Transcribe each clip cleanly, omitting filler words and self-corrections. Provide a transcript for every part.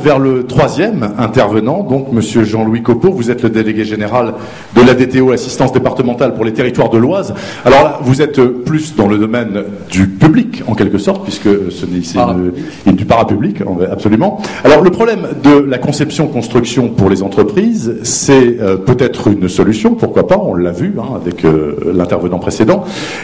vers le troisième intervenant, donc Monsieur Jean-Louis Copeau. Vous êtes le délégué général de l'ADTO, Assistance départementale pour les territoires de l'Oise. Alors là, vous êtes plus dans le domaine du public, en quelque sorte, puisque ce n'est ici du parapublic, absolument. Alors le problème de la conception-construction pour les entreprises, c'est peut-être une solution, pourquoi pas, on l'a vu avec l'intervenant précédent,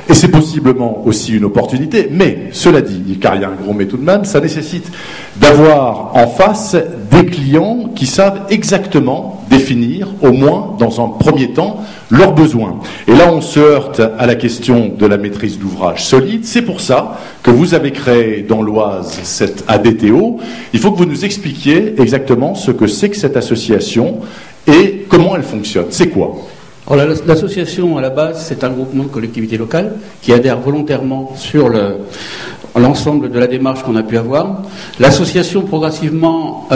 et c'est possiblement aussi une opportunité, mais cela dit, car il y a un gros mais tout de même, ça nécessite d'avoir en face des clients qui savent exactement définir, au moins dans un premier temps, leurs besoins. Et là, on se heurte à la question de la maîtrise d'ouvrage solide. C'est pour ça que vous avez créé dans l'Oise cette ADTO. Il faut que vous nous expliquiez exactement ce que c'est que cette association et comment elle fonctionne. C'est quoi ? Alors, l'association, à la base, c'est un groupement de collectivités locales qui adhèrent volontairement sur l'ensemble de la démarche qu'on a pu avoir. L'association, progressivement,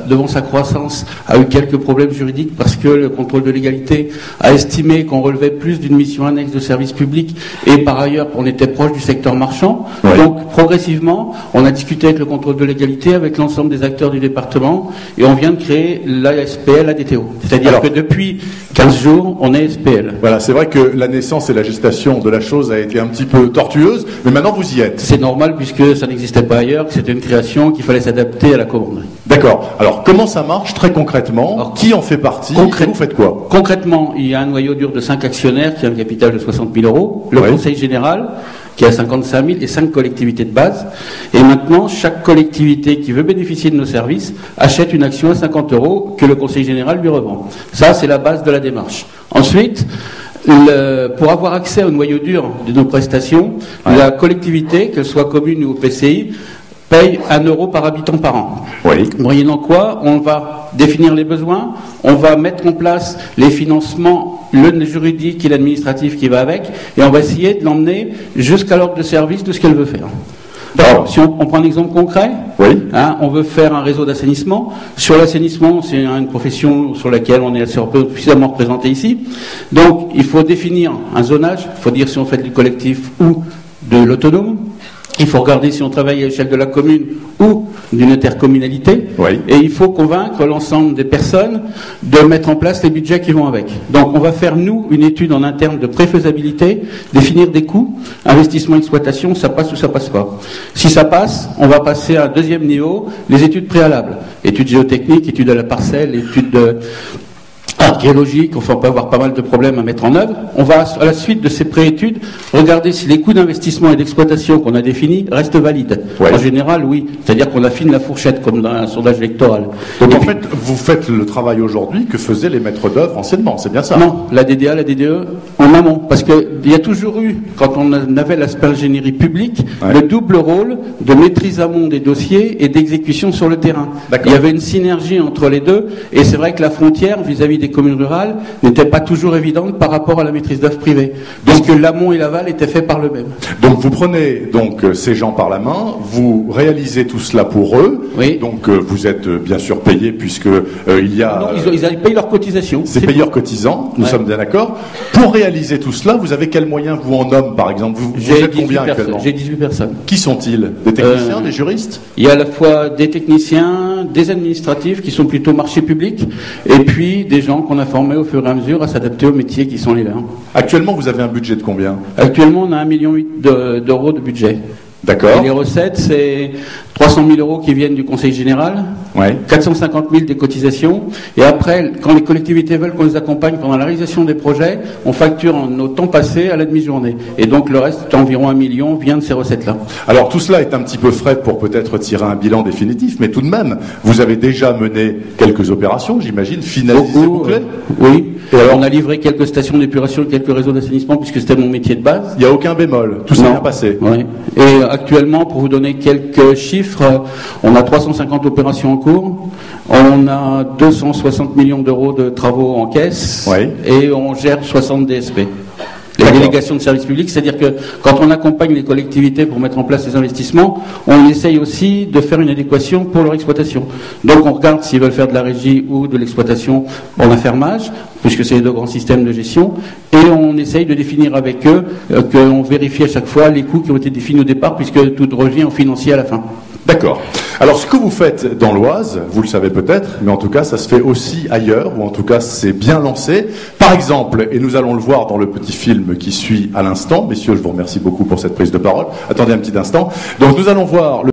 devant sa croissance, a eu quelques problèmes juridiques parce que le contrôle de légalité a estimé qu'on relevait plus d'une mission annexe de service public et par ailleurs, on était proche du secteur marchand. Ouais. Donc, progressivement, on a discuté avec le contrôle de légalité, avec l'ensemble des acteurs du département et on vient de créer l'ASPL ADTO. C'est-à-dire que depuis 15 jours, on est SPL. Voilà, c'est vrai que la naissance et la gestation de la chose a été un petit peu tortueuse, mais maintenant vous y êtes. C'est normal puisque ça n'existait pas ailleurs, que c'était une création, qu'il fallait s'adapter à la commande. D'accord. Alors, comment ça marche très concrètement ? Alors, qui en fait partie ? Vous faites quoi ? Concrètement, il y a un noyau dur de 5 actionnaires qui a un capital de 60 000 euros, le conseil général qui a 55 000 et 5 collectivités de base. Et maintenant, chaque collectivité qui veut bénéficier de nos services achète une action à 50 euros que le conseil général lui revend. Ça, c'est la base de la démarche. Ensuite, pour avoir accès au noyau dur de nos prestations, la collectivité, qu'elle soit commune ou PCI, paye 1 euro par habitant par an. Oui. Moyennant quoi, on va définir les besoins, on va mettre en place les financements, le juridique et l'administratif qui va avec, et on va essayer de l'emmener jusqu'à l'ordre de service de ce qu'elle veut faire. Alors, si on prend un exemple concret, on veut faire un réseau d'assainissement. Sur l'assainissement, c'est une profession sur laquelle on est suffisamment représenté ici. Donc, il faut définir un zonage. Il faut dire si on fait du collectif ou de l'autonome. Il faut regarder si on travaille à l'échelle de la commune ou d'une intercommunalité. Oui. Et il faut convaincre l'ensemble des personnes de mettre en place les budgets qui vont avec. Donc on va faire, nous, une étude en interne de préfaisabilité, définir des coûts, investissement, exploitation, ça passe ou ça passe pas. Si ça passe, on va passer à un deuxième niveau, les études préalables. Études géotechniques, études à la parcelle, études archéologique, enfin on peut avoir pas mal de problèmes à mettre en œuvre. On va, à la suite de ces préétudes, regarder si les coûts d'investissement et d'exploitation qu'on a définis restent valides. Ouais. En général, oui. C'est-à-dire qu'on affine la fourchette, comme dans un sondage électoral. Donc en fait, vous faites le travail aujourd'hui que faisaient les maîtres d'œuvre anciennement, c'est bien ça ? Non, la DDA, la DDE, en amont. Parce qu'il y a toujours eu, quand on avait l'aspect ingénierie publique, le double rôle de maîtrise amont des dossiers et d'exécution sur le terrain. Il y avait une synergie entre les deux, et c'est vrai que la frontière, vis-à-vis des communes rurales, n'était pas toujours évidente par rapport à la maîtrise d'œuvre privée. Puisque l'amont et l'aval étaient faits par le même. Donc vous prenez ces gens par la main, vous réalisez tout cela pour eux. Oui. Donc vous êtes bien sûr payé puisque il y a. Non, ils payent leur cotisation. C'est payeurs cotisants. Nous sommes bien d'accord. Pour réaliser tout cela, vous avez quel moyen vous en homme par exemple ? Vous êtes combien actuellement ? J'ai 18 personnes. Qui sont-ils ? Des techniciens, des juristes ? Il y a à la fois des techniciens, des administratifs qui sont plutôt marché public, et puis des gens qu'on a formés au fur et à mesure à s'adapter aux métiers qui sont les leurs. Actuellement, vous avez un budget de combien ? Actuellement, on a 1,8 million d'euros de budget. D'accord. Et les recettes, c'est 300 000 euros qui viennent du Conseil général, 450 000 des cotisations, et après, quand les collectivités veulent qu'on les accompagne pendant la réalisation des projets, on facture en nos temps passés à la demi-journée. Et donc le reste, environ 1 million, vient de ces recettes-là. Alors tout cela est un petit peu frais pour peut-être tirer un bilan définitif, mais tout de même, vous avez déjà mené quelques opérations, j'imagine, finalisées, bouclées ? Oui. Et alors, on a livré quelques stations d'épuration, quelques réseaux d'assainissement, puisque c'était mon métier de base. Il n'y a aucun bémol, tout s'est bien passé. Oui. Et actuellement, pour vous donner quelques chiffres, on a 350 opérations en cours, on a 260 millions d'euros de travaux en caisse, et on gère 60 DSP. La délégation de service public, c'est-à-dire que quand on accompagne les collectivités pour mettre en place les investissements, on essaye aussi de faire une adéquation pour leur exploitation. Donc on regarde s'ils veulent faire de la régie ou de l'exploitation en affermage, puisque c'est les deux grands systèmes de gestion, et on essaye de définir avec eux qu'on vérifie à chaque fois les coûts qui ont été définis au départ, puisque tout revient au financier à la fin. D'accord. Alors, ce que vous faites dans l'Oise, vous le savez peut-être, mais en tout cas, ça se fait aussi ailleurs, ou en tout cas, c'est bien lancé. Par exemple, et nous allons le voir dans le petit film qui suit à l'instant, messieurs, je vous remercie beaucoup pour cette prise de parole. Attendez un petit instant. Donc, nous allons voir le